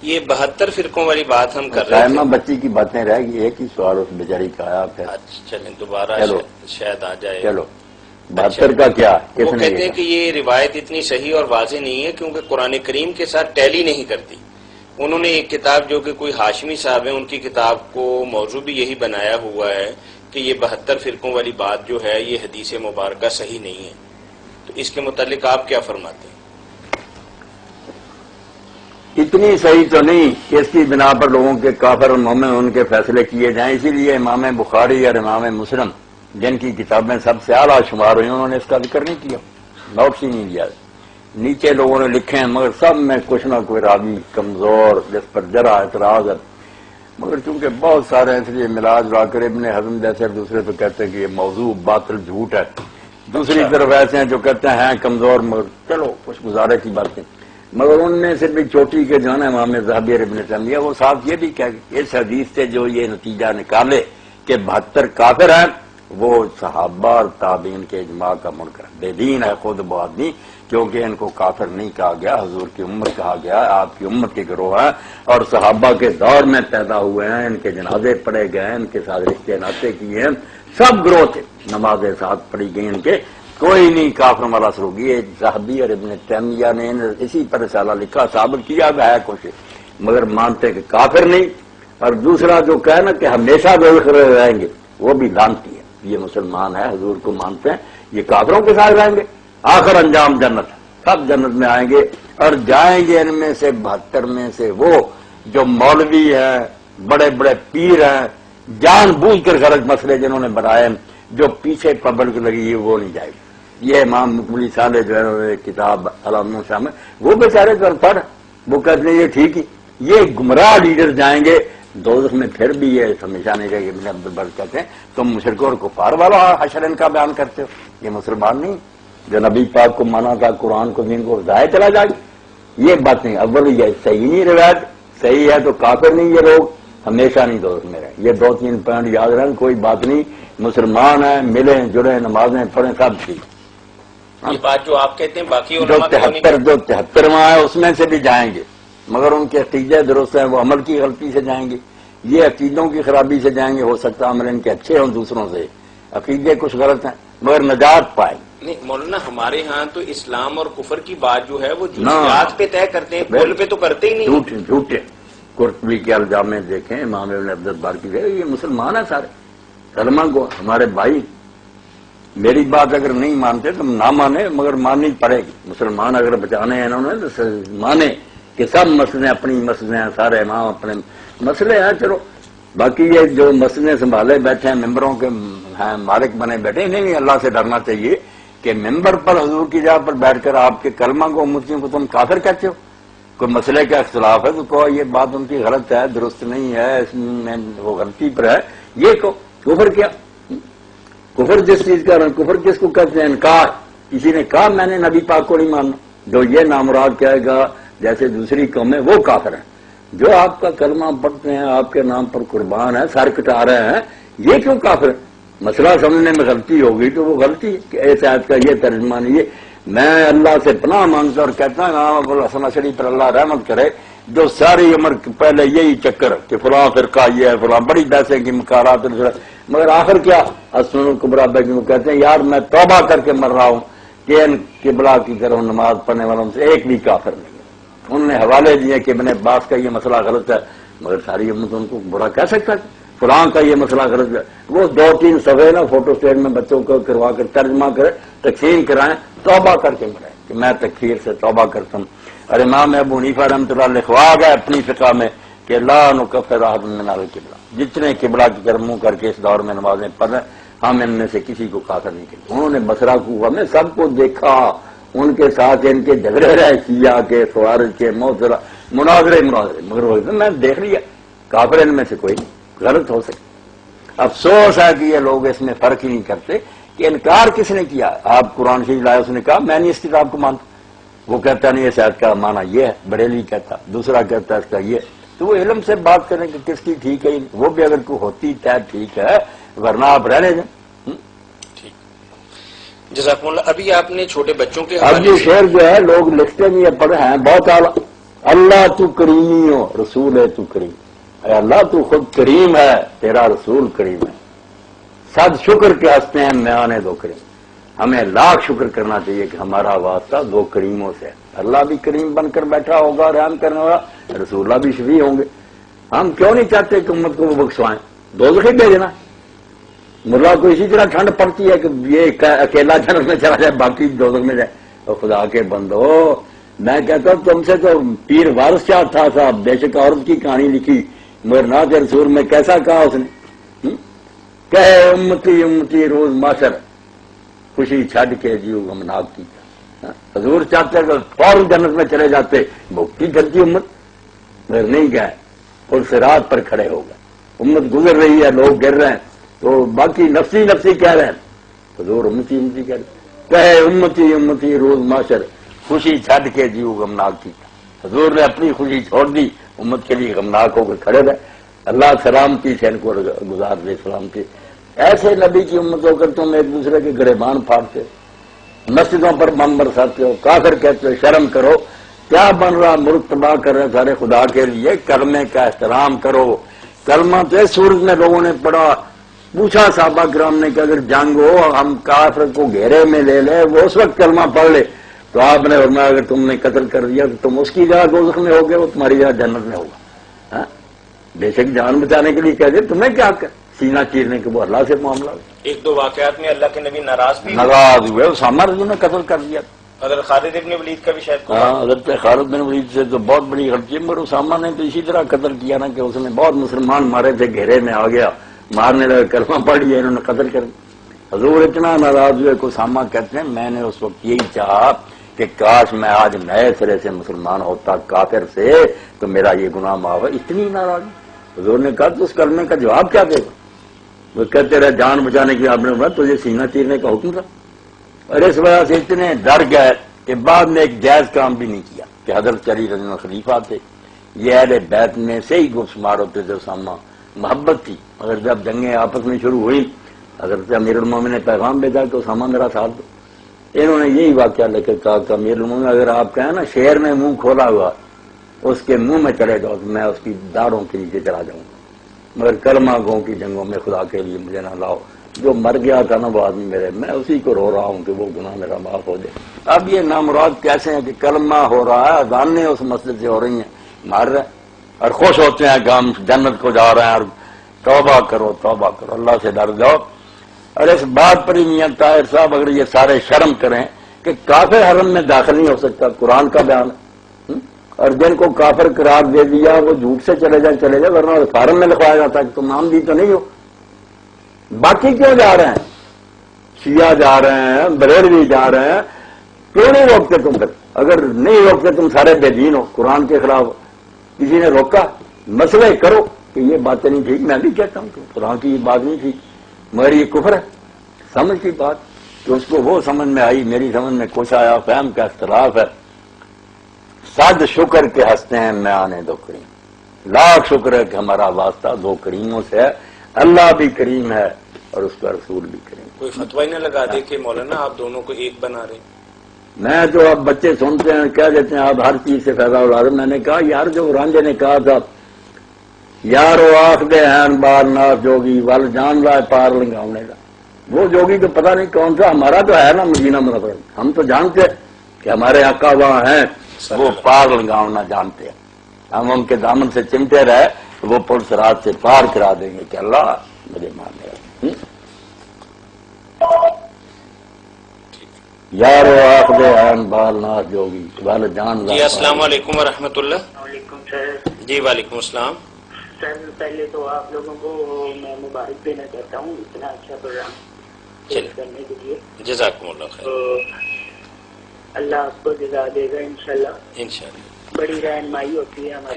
یہ 72 فرقوں والی بات ہم کر رہے تھے. بچی کی باتیں رہ گئی، ایک ہی سوال اس بیچاری کا آیا پھر. چلیں دوبارہ شاید آ جائے. چلو 72 کا کیا؟ وہ کہتے ہیں کہ یہ روایت اتنی صحیح اور واضح نہیں ہے کیونکہ قرآن کریم کے ساتھ ٹیلی نہیں کرتی. انہوں نے ایک کتاب جو کہ کوئی ہاشمی صاحب ہیں ان کی کتاب کو موضوع بھی یہی بنایا ہوا ہے کہ یہ 72 فرقوں والی بات جو ہے یہ حدیث مبارکہ صحیح نہیں ہے. تو اس کے متعلق آپ کیا فرماتے ہیں؟ اتنی صحیح تو نہیں کہ اس کی بنا پر لوگوں کے کافر اور مومن ان کے فیصلے کیے جائیں. اسی لیے امام بخاری اور امام مسلم جن کی کتابیں سب سے اعلیٰ شمار ہوئی انہوں نے اس کا ذکر نہیں کیا، نوٹس ہی نہیں دیا. نیچے لوگوں نے لکھے ہیں مگر سب میں کچھ نہ کوئی راوی کمزور جس پر ذرا اعتراض ہے. مگر چونکہ بہت سارے اس لیے ملاج لا کر ابن حزم جیسے دوسرے تو کہتے ہیں کہ یہ موضوع باطل جھوٹ ہے، دوسری طرف ایسے ہیں جو کہتے ہیں کمزور. مگر چلو کچھ گزارے کی باتیں. مگر ان میں سے بھی چوٹی کے جو ہے نا امام ذہبی اور ابن تیمیہ وہ صاحب یہ بھی کہہ اس حدیث سے جو یہ نتیجہ نکالے کہ 72 کافر ہیں وہ صحابہ اور تابعین کے اجماع کا منکر ہے. بے دین ہے خود وہ آدمی، کیونکہ ان کو کافر نہیں کہا گیا، حضور کی امت کہا گیا، آپ کی امت کے گروہ ہیں اور صحابہ کے دور میں پیدا ہوئے ہیں، ان کے جنازے پڑھے گئے ہیں، ان کے ساتھ رشتے ناطے کیے ہیں، سب گروہ تھے، نمازیں ساتھ پڑھی گئی ان کے، کوئی نہیں کافر والا سروگی. یہ صحابی اور ابن تیمیہ نے اسی پر رسالہ لکھا، ثابت کیا ہے کچھ، مگر مانتے کہ کافر نہیں. اور دوسرا جو کہے نا کہ ہمیشہ دوزخ میں رہیں گے وہ بھی لانتی ہے. یہ مسلمان ہے، حضور کو مانتے ہیں، یہ کافروں کے ساتھ رہیں گے، آخر انجام جنت ہے، سب جنت میں آئیں گے. اور جائیں گے ان میں سے 72 میں سے وہ جو مولوی ہیں، بڑے بڑے پیر ہیں، جان بوجھ کر غلط مسئلے جنہوں نے بنائے، جو پیچھے پبلک لگی ہے وہ نہیں جائے گی. یہ امام مقبولی صالح جو ہے کتاب علامہ شامل وہ بیچارے پر پڑھ وہ کہتے ہیں یہ ٹھیک ہی، یہ گمراہ لیڈر جائیں گے دوزخ میں. پھر بھی یہ ہمیشہ نہیں رہے گی. ابن عبد البر کہتے ہیں تم مشرکوں اور کفار والا حشر ان کا بیان کرتے ہو، یہ مسلمان نہیں جو نبی پاک کو مانا تھا، قرآن کو دین کو ضائع چلا جائے گی. یہ بات نہیں. اول یہ صحیح نہیں، روایت صحیح ہے تو کافر نہیں، یہ لوگ ہمیشہ نہیں دوزخ میں رہیں. یہ 2-3 پوائنٹ یاد رکھیں، کوئی بات نہیں. مسلمان ہیں، ملیں جڑیں، نمازیں پڑھیں، سب ٹھیک. یہ بات جو آپ کہتے ہیں باقی جو 73واں ہے اس میں سے بھی جائیں گے، مگر ان کے عقیدے درست ہیں، وہ عمل کی غلطی سے جائیں گے. یہ عقیدوں کی خرابی سے جائیں گے. ہو سکتا ہے عمل ان کے اچھے ہوں دوسروں سے، عقیدے کچھ غلط ہیں مگر نجات پائیں. نہیں مولانا ہمارے ہاں تو اسلام اور کفر کی بات جو ہے وہ جزیات پہ طے کرتے ہیں، کل پہ تو کرتے ہی نہیں. جھوٹے قرطبی کے الجامع دیکھیں، امام ابن عبد البر کی دیکھیں، یہ مسلمان ہیں سارے، کلمہ کو ہمارے بھائی. میری بات اگر نہیں مانتے تو نہ مانے، مگر ماننی پڑے گی. مسلمان اگر بچانے ہیں انہوں نے تو مانے کہ سب مسئلے اپنی مسئلے ہیں، سارے امام اپنے مسئلے ہیں. چلو باقی یہ جو مسئلے سنبھالے بیٹھے ہیں، ممبروں کے ہیں مالک بنے بیٹھے، نہیں اللہ سے ڈرنا چاہیے کہ ممبر پر حضور کی جگہ پر بیٹھ کر آپ کے کلمہ کو امتیوں کو تم کافر کہتے ہو. کوئی مسئلے کا اختلاف ہے تو کہو یہ بات ان کی غلط ہے، درست نہیں ہے، اس میں وہ غلطی پر ہے، یہ کہو. کفر کیا؟ کفر جس چیز کا، کفر کس کو کہتے ہیں؟ انکار. کسی نے کہا میں نے نبی پاک کو نہیں ماننا، جو یہ نامراد کہے گا جیسے دوسری قومیں وہ کافر ہیں. جو آپ کا کلمہ پڑھتے ہیں، آپ کے نام پر قربان ہے، سر کٹا رہے ہیں، یہ کیوں کافر ہے؟ مسئلہ سمجھنے میں غلطی ہوگی تو وہ غلطی ہے کہ ایسے آیت کا یہ ترجمہ نہیں ہے. میں اللہ سے پناہ مانگتا اور کہتا ہوں امام ابو الحسن اشعری پر اللہ رحمت کرے، جو ساری عمر پہلے یہی چکر کہ فلاں فرقہ یہ ہے، فلاں بڑی پیسے کی مکارات، مگر آخر کیا السنن الکبریٰ میں کہتے ہیں یار میں توبہ کر کے مر رہا ہوں کہ ان قبلہ کی طرف نماز پڑھنے والوں سے ایک بھی کافر نہیں ہے. انہوں نے حوالے دیے کہ ابن عباس کا یہ مسئلہ غلط ہے، مگر ساری امت ان کو برا کہہ سکتا ہے. فلاں کا یہ مسئلہ غلط ہے، وہ 2-3 صفحے نا فوٹو اسٹیٹ میں بچوں کو کروا کر ترجمہ کرے، تقسیم کرائیں، توبہ کر کے مرائیں کہ میں تکفیر سے توبہ کرتا ہوں. اور امام ابو حنیفہ رحمۃ اللہ لکھوا گئے اپنی فقہ میں کہ لا نکفر احد من القبلہ، جتنے قبلہ کی طرف منہ کر کے اس دور میں نمازیں پڑھ رہے ہم ان میں سے کسی کو کافر نہیں کرتے. انہوں نے بصرہ کوفہ میں سب کو دیکھا، ان کے ساتھ ان کے جھگڑے رہے، شیعہ کے، خوارج کے، معتزلہ، مناظرے، مگر وہ میں دیکھ لیا کافر ان میں سے کوئی نہیں، غلط ہو سکتا. افسوس ہے کہ یہ لوگ اس میں فرق ہی نہیں کرتے کہ انکار کس نے کیا. آپ قرآن شریف لائے، اس نے کہا میں نہیں اس کتاب کو مانتا، وہ کہتا نہیں اس آیت کا معنی یہ ہے، بریلی کہتا، دوسرا کہتا اس کا یہ. تو وہ علم سے بات کریں کہ کس کی ٹھیک ہے، وہ بھی اگر کوئی ہوتی طے ٹھیک ہے، ورنہ آپ رہنے دیں. جزاکم اللہ. ابھی آپ نے چھوٹے بچوں کے اب یہ شعر جو ہے لوگ لکھتے نہیں ہے، پڑھے ہیں بہت اعلیٰ، اللہ تو کریمی ہو، رسول ہے تو کریم. اے اللہ تو خود کریم ہے، تیرا رسول کریم ہے. صد شکر کے ہنستے ہیں میانے دو کریم. ہمیں لاکھ شکر کرنا چاہیے کہ ہمارا واسطہ دو کریموں سے ہے. اللہ بھی کریم بن کر بیٹھا ہوگا، رحم کرنے والا، رسول اللہ بھی شفیع ہوں گے. ہم کیوں نہیں چاہتے کہ امت کو وہ بخشوائیں؟ دوزخ ہی بھیجنا. ملا کو اسی طرح ٹھنڈ پڑتی ہے کہ یہ اکیلا جنت میں چلا جائے، باقی دوزخ میں جائے. تو خدا کے بندو، میں کہتا ہوں تم سے تو پیر وارث شاہ تھا صاحب، بے شک عورت کی کہانی لکھی مگر نعت رسول میں کیسا کہا اس نے، کہے امتی امتی روز معاشر، خوشی چھڈ کے جیو غمناک کی. حضور چاہتے کہ فوراً جنت میں چلے جاتے، بھوکتی جلتی امت، مگر نہیں گئے. پل صراط پر کھڑے ہو گئے. امت گزر رہی ہے، لوگ گر رہے ہیں تو باقی نفسی نفسی کہہ رہے ہیں، حضور امتی امتی کہہ رہے ہیں. کہے امتی امتی روز معاشر، خوشی چھڈ کے جیو غمناک کی. حضور نے اپنی خوشی چھوڑ دی، امت کے لیے غمناک ہو کر کھڑے رہے. اللہ سلامتی سے ان کو گزار دے سلامتی. ایسے نبی کی امت ہو کر تم ایک دوسرے کے گریبان پھاڑتے، مسجدوں پر بم برساتے ہو، کافر کہتے ہو. شرم کرو. کیا بن رہا؟ ملک تباہ کر رہے سارے خدا کے لیے. کلمے کا احترام کرو. کلمہ تو اس صورت میں لوگوں نے پڑھا. پوچھا صحابہ کرام نے کہ اگر جنگ ہو ہم کافر کو گھیرے میں لے لے، وہ اس وقت کلمہ پڑھ لے. تو آپ نے فرمایا اگر تم نے قتل کر دیا تو تم اس کی جگہ دوزخ میں ہوگے، وہ تمہاری جگہ جنت میں ہوگا. ہاں؟ بے شک جان بچانے کے لیے کہہ دے، تمہیں کیا سینہ چیرنے کے، وہ اللہ سے معاملہ ہے. ایک دو واقعات میں اللہ کے نبی ناراض بھی ناراض ہوئے، اسامہ رضی نے قتل کر دیا. حضرت خالد ابن ولید کا بھی شاید ہاں، حضرت خالد بن ولید سے تو بہت بڑی غلطی ہے، مگر اسامہ نے تو اسی طرح قتل کیا نا کہ اس نے بہت مسلمان مارے تھے، گھیرے میں آ گیا، مارنے لگا، کلمہ پڑھ لیا، انہوں نے قتل کر دیا. حضور اتنا ناراض ہوئے کہ اسامہ کہتے ہیں میں نے اس وقت یہی چاہا کہ کاش میں آج نئے سرے سے مسلمان ہوتا کافر سے تو میرا یہ گناہ معاف ہے. اتنی ناراض. حضور نے کہا تو اس کلمے کا جواب کیا دے گا؟ وہ کہتے رہے جان بچانے کے لیے آپ نے بولا تجھے سینہ چیرنے کا حکم تھا. اور اس وجہ سے اتنے ڈر گئے کہ بعد میں ایک جائز کام بھی نہیں کیا کہ حضرت علی رضی اللہ عنہ خلیفہ تھے، یہ اہل بیت میں سے ہی گفت شمار ہوتے تھے. اسامہ محبت تھی، مگر جب جنگیں آپس میں شروع ہوئی حضرت امیر المومنین نے پیغام بھیجا کہ اسامہ میرا ساتھ دو. انہوں نے یہی واقعہ لے کے کہا کہ امیر المومنین اگر آپ کہیں نا شیر نے منہ کھولا ہوا اس کے منہ میں چلے جاؤ تو میں اس کی داڑھوں کے نیچے چلا جاؤں گا، مگر کلمہ گوں کی جنگوں میں خدا کے لیے مجھے نہ لاؤ. جو مر گیا تھا نا وہ آدمی میرے، میں اسی کو رو رہا ہوں کہ وہ گناہ میرا معاف ہو جائے. اب یہ نامراد کیسے ہیں کہ کلمہ ہو رہا ہے، اذانیں اس مسجد سے ہو رہی ہیں، مار رہے ہیں اور خوش ہوتے ہیں کہ ہم جنت کو جا رہے ہیں. اور توبہ کرو توبہ کرو، اللہ سے ڈر جاؤ. اور اس بات پر ہی میاں طاہر صاحب اگر یہ سارے شرم کریں کہ کافر حرم میں داخل نہیں ہو سکتا، قرآن کا بیان ہے، اور جن کو کافر قرار دے دیا وہ جھوٹ سے چلے جائیں، ورنہ فارم میں لکھوایا جاتا ہے کہ تم نام بھی تو نہیں ہو. باقی کیوں جا رہے ہیں؟ شیعہ جا رہے ہیں، بریلوی جا رہے ہیں، کیوں نہیں روکتے تم؟ پھر اگر نہیں روکتے تم سارے بے دین ہو، قرآن کے خلاف کسی نے روکا؟ مسئلے کرو کہ یہ باتیں نہیں ٹھیک. میں بھی کہتا ہوں کہ قرآن کی یہ بات نہیں ٹھیک، مگر یہ کفر ہے. سمجھ کی بات کہ اس کو وہ سمجھ میں آئی، میری سمجھ میں کچھ آیا، فہم کا اختلاف ہے. صد شکر کے ہنستے ہیں میں آنے دو کریم. لاکھ شکر ہے کہ ہمارا واسطہ دو کریموں سے ہے. اللہ بھی کریم ہے اور اس کا رسول بھی کریم. کوئی فتویٰ نہ لگا دے کہ مولانا آپ دونوں کو ایک بنا رہے ہیں. میں جو اب بچے سنتے ہیں کہہ دیتے ہیں آپ ہر چیز سے فائدہ اٹھا رہے. میں نے کہا یار جو رانجھے نے کہا تھا یارو آخ دے ہیں بار ناس جوگی ول جان رہا ہے پار لنگاؤنے کا، وہ جوگی تو پتہ نہیں کون سا، ہمارا تو ہے نا مدینہ منورہ. ہم تو جانتے کہ ہمارے آقا وہاں ہیں، وہ پار لنگاؤنا جانتے ہیں. ہم ان کے دامن سے چمٹے رہے وہ پل صراط سے پار کرا دیں گے کہ اللہ مجھے ماننے گا. یارو آخ دے ہیں بار ناس جوگی ول جان. جی السلام علیکم ورحمۃ اللہ. وعلیکم سر. جی وعلیکم السلام. سر پہلے تو آپ لوگوں کو میں مبارک دینا چاہتا ہوں اتنا اچھا پروگرام پیش کرنے کے لیے. جزاکم اللہ خیر. تو اللہ آپ کو جزا دے گا انشاءاللہ. انشاءاللہ بڑی رہنمائی ہوتی ہے ہماری.